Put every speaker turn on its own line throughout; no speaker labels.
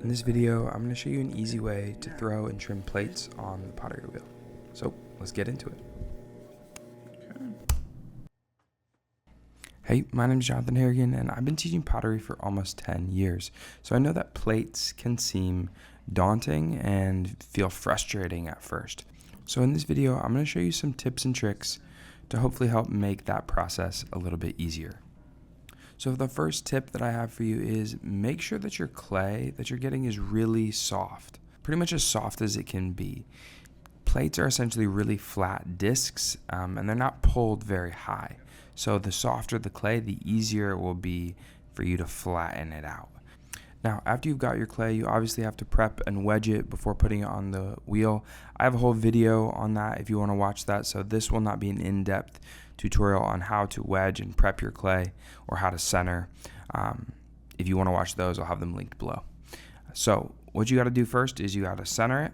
In this video, I'm going to show you an easy way to throw and trim plates on the pottery wheel. So let's get into it. Hey, my name is Jonathan Harrigan, and I've been teaching pottery for almost 10 years. So I know that plates can seem daunting and feel frustrating at first. So in this video, I'm going to show you some tips and tricks to hopefully help make that process a little bit easier. So the first tip that I have for you is make sure that your clay that you're getting is really soft, pretty much as soft as it can be. Plates are essentially really flat discs, and they're not pulled very high. So the softer the clay, the easier it will be for you to flatten it out. Now, after you've got your clay, you obviously have to prep and wedge it before putting it on the wheel. I have a whole video on that if you want to watch that, so this will not be an in-depth tutorial on how to wedge and prep your clay or how to center. If you want to watch those, I'll have them linked below. So what you got to do first is you got to center it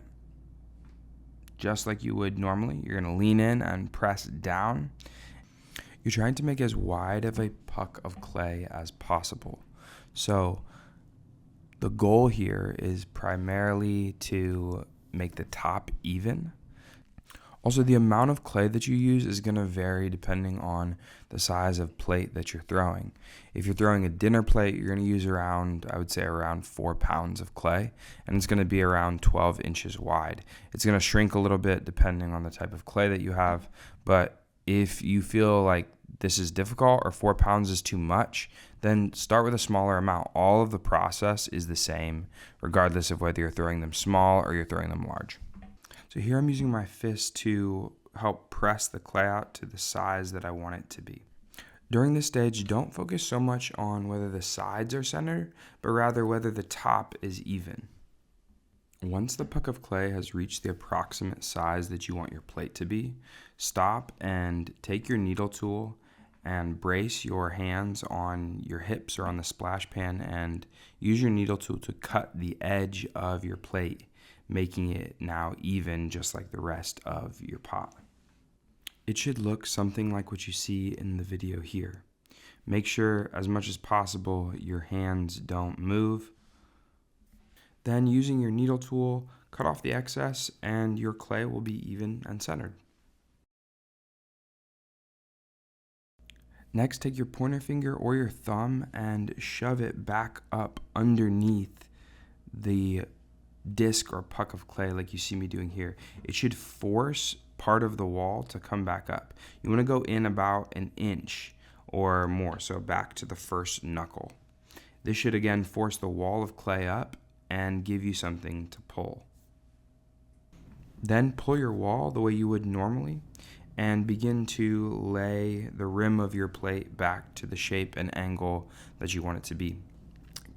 just like you would normally. You're going to lean in and press down. You're trying to make as wide of a puck of clay as possible. So the goal here is primarily to make the top even. Also, the amount of clay that you use is going to vary depending on the size of plate that you're throwing. If you're throwing a dinner plate, you're going to use around, I would say around 4 pounds of clay, and it's going to be around 12 inches wide. It's going to shrink a little bit depending on the type of clay that you have, but if you feel like this is difficult or 4 pounds is too much, then start with a smaller amount. All of the process is the same, regardless of whether you're throwing them small or you're throwing them large. So here I'm using my fist to help press the clay out to the size that I want it to be. During this stage, don't focus so much on whether the sides are centered, but rather whether the top is even. Once the puck of clay has reached the approximate size that you want your plate to be, stop and take your needle tool and brace your hands on your hips or on the splash pan and use your needle tool to cut the edge of your plate, making it now even just like the rest of your pot. It should look something like what you see in the video here. Make sure as much as possible your hands don't move. Then using your needle tool, cut off the excess and your clay will be even and centered. Next, take your pointer finger or your thumb and shove it back up underneath the disc or puck of clay like you see me doing here. It should force part of the wall to come back up. You want to go in about an inch or more, so back to the first knuckle. This should again force the wall of clay up and give you something to pull. Then pull your wall the way you would normally and begin to lay the rim of your plate back to the shape and angle that you want it to be.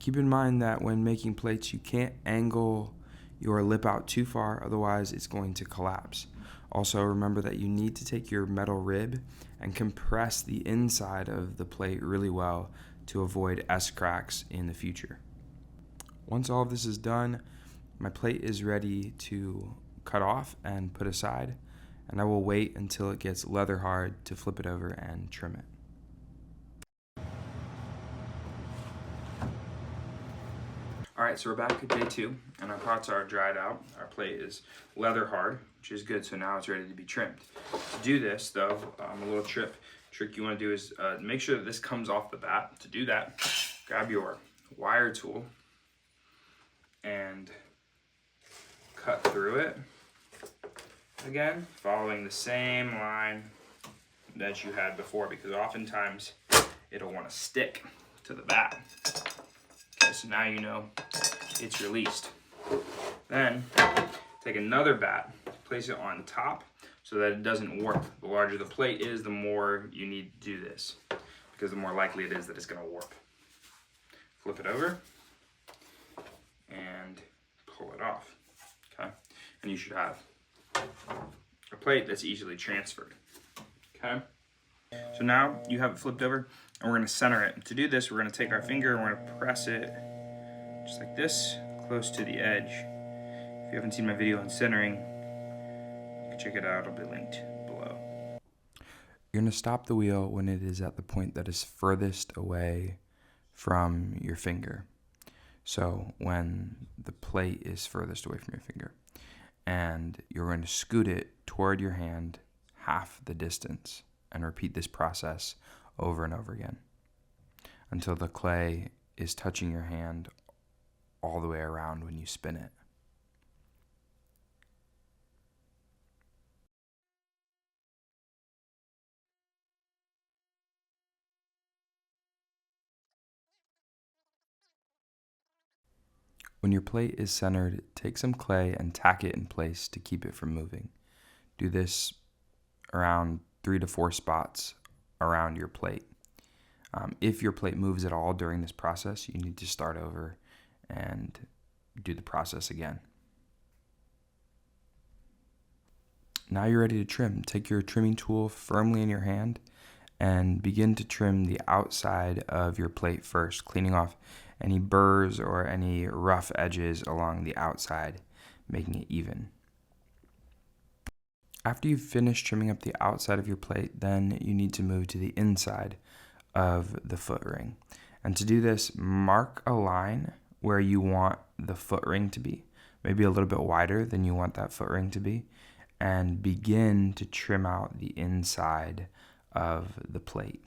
Keep in mind that when making plates, you can't angle your lip out too far, otherwise it's going to collapse. Also, remember that you need to take your metal rib and compress the inside of the plate really well to avoid S-cracks in the future. Once all of this is done, my plate is ready to cut off and put aside, and I will wait until it gets leather hard to flip it over and trim it. Alright, so we're back at day 2, and our pots are dried out. Our plate is leather hard, which is good, so now it's ready to be trimmed. To do this, though, a little trick you want to do is make sure that this comes off the bat. To do that, grab your wire tool and cut through it. Again, following the same line that you had before, because oftentimes it'll want to stick to the bat. Okay, so now you know it's released. Then take another bat, place it on top so that it doesn't warp. The larger the plate is, the more you need to do this, because the more likely it is that it's going to warp. Flip it over and pull it off. Okay, and you should have a plate that's easily transferred. Okay, so now you have it flipped over and we're going to center it. To do this, we're going to take our finger and we're going to press it just like this, close to the edge. If you haven't seen my video on centering, you can check it out, it'll be linked below. You're going to stop the wheel when it is at the point that is furthest away from your finger. So when the plate is furthest away from your finger, and you're going to scoot it toward your hand half the distance, and repeat this process over and over again until the clay is touching your hand all the way around when you spin it. When your plate is centered, take some clay and tack it in place to keep it from moving. Do this around 3 to 4 spots around your plate. If your plate moves at all during this process, you need to start over and do the process again. Now you're ready to trim. Take your trimming tool firmly in your hand and begin to trim the outside of your plate first, cleaning off any burrs or any rough edges along the outside, making it even. After you've finished trimming up the outside of your plate, then you need to move to the inside of the foot ring. And to do this, mark a line where you want the foot ring to be, maybe a little bit wider than you want that foot ring to be, and begin to trim out the inside of the plate.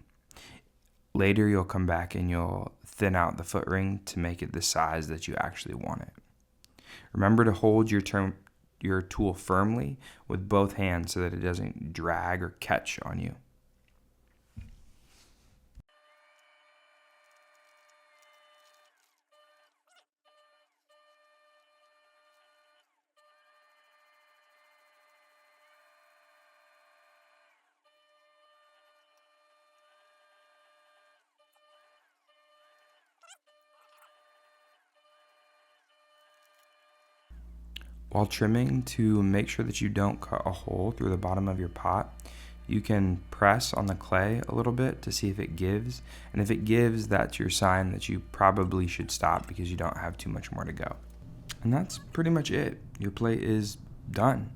Later, you'll come back and you'll thin out the foot ring to make it the size that you actually want it. Remember to hold your tool firmly with both hands so that it doesn't drag or catch on you. While trimming, to make sure that you don't cut a hole through the bottom of your pot, you can press on the clay a little bit to see if it gives. And if it gives, that's your sign that you probably should stop because you don't have too much more to go. And that's pretty much it. Your plate is done.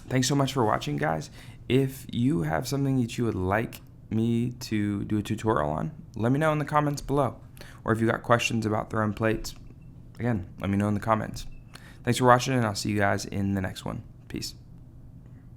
Thanks so much for watching, guys. If you have something that you would like me to do a tutorial on, let me know in the comments below. Or if you got questions about throwing plates, again, let me know in the comments. Thanks for watching, and I'll see you guys in the next one. Peace.